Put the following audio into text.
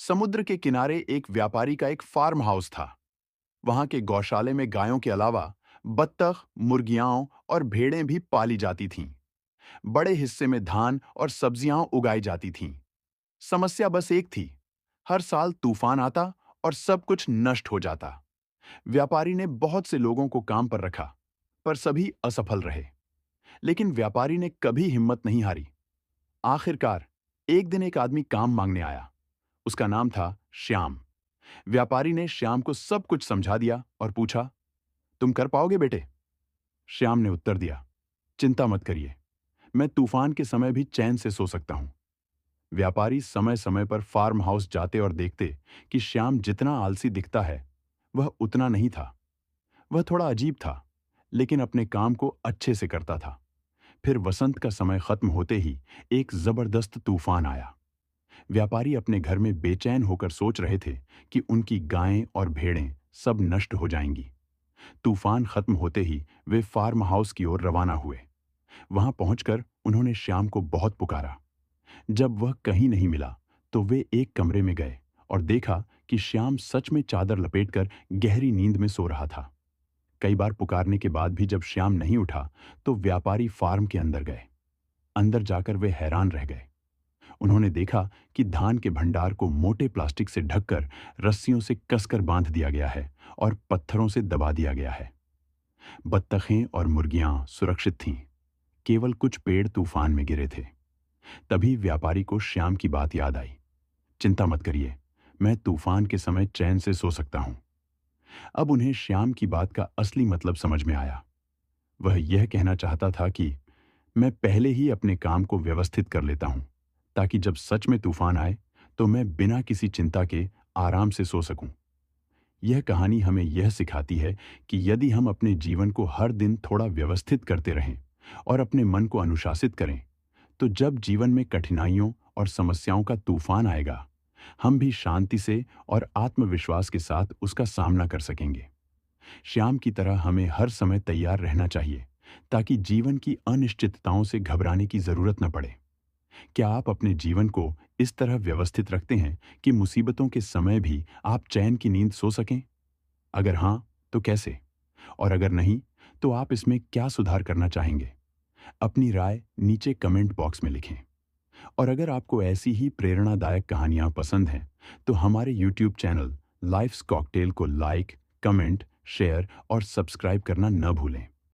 समुद्र के किनारे एक व्यापारी का एक फार्म हाउस था। वहां के गौशाले में गायों के अलावा बत्तख, मुर्गियां और भेड़ें भी पाली जाती थीं। बड़े हिस्से में धान और सब्जियां उगाई जाती थीं। समस्या बस एक थी। हर साल तूफान आता और सब कुछ नष्ट हो जाता। व्यापारी ने बहुत से लोगों को काम पर रखा, पर सभी असफल रहे। लेकिन व्यापारी ने कभी हिम्मत नहीं हारी। आखिरकार एक दिन एक आदमी काम मांगने आया। उसका नाम था श्याम। व्यापारी ने श्याम को सब कुछ समझा दिया और पूछा, तुम कर पाओगे बेटे? श्याम ने उत्तर दिया, चिंता मत करिए, मैं तूफान के समय भी चैन से सो सकता हूं। व्यापारी समय समय पर फार्म हाउस जाते और देखते कि श्याम जितना आलसी दिखता है, वह उतना नहीं था। वह थोड़ा अजीब था, लेकिन अपने काम को अच्छे से करता था। फिर वसंत का समय खत्म होते ही एक जबरदस्त तूफान आया। व्यापारी अपने घर में बेचैन होकर सोच रहे थे कि उनकी गायें और भेड़ें सब नष्ट हो जाएंगी। तूफान खत्म होते ही वे फार्म हाउस की ओर रवाना हुए। वहां पहुंचकर उन्होंने श्याम को बहुत पुकारा। जब वह कहीं नहीं मिला, तो वे एक कमरे में गए और देखा कि श्याम सच में चादर लपेटकर गहरी नींद में सो रहा था। कई बार पुकारने के बाद भी जब श्याम नहीं उठा, तो व्यापारी फार्म के अंदर गए। अंदर जाकर वे हैरान रह गए। उन्होंने देखा कि धान के भंडार को मोटे प्लास्टिक से ढककर रस्सियों से कसकर बांध दिया गया है और पत्थरों से दबा दिया गया है। बत्तखें और मुर्गियां सुरक्षित थीं। केवल कुछ पेड़ तूफान में गिरे थे। तभी व्यापारी को श्याम की बात याद आई। चिंता मत करिए, मैं तूफान के समय चैन से सो सकता हूं। अब उन्हें श्याम की बात का असली मतलब समझ में आया। वह यह कहना चाहता था कि मैं पहले ही अपने काम को व्यवस्थित कर लेता हूं, ताकि जब सच में तूफान आए, तो मैं बिना किसी चिंता के आराम से सो सकूं। यह कहानी हमें यह सिखाती है कि यदि हम अपने जीवन को हर दिन थोड़ा व्यवस्थित करते रहें और अपने मन को अनुशासित करें, तो जब जीवन में कठिनाइयों और समस्याओं का तूफान आएगा, हम भी शांति से और आत्मविश्वास के साथ उसका सामना कर सकेंगे। श्याम की तरह हमें हर समय तैयार रहना चाहिए, ताकि जीवन की अनिश्चितताओं से घबराने की जरूरत न पड़े। क्या आप अपने जीवन को इस तरह व्यवस्थित रखते हैं कि मुसीबतों के समय भी आप चैन की नींद सो सकें? अगर हां, तो कैसे? और अगर नहीं, तो आप इसमें क्या सुधार करना चाहेंगे? अपनी राय नीचे कमेंट बॉक्स में लिखें। और अगर आपको ऐसी ही प्रेरणादायक कहानियां पसंद हैं, तो हमारे यूट्यूब चैनल लाइफ्स कॉकटेल को लाइक, कमेंट, शेयर और सब्सक्राइब करना न भूलें।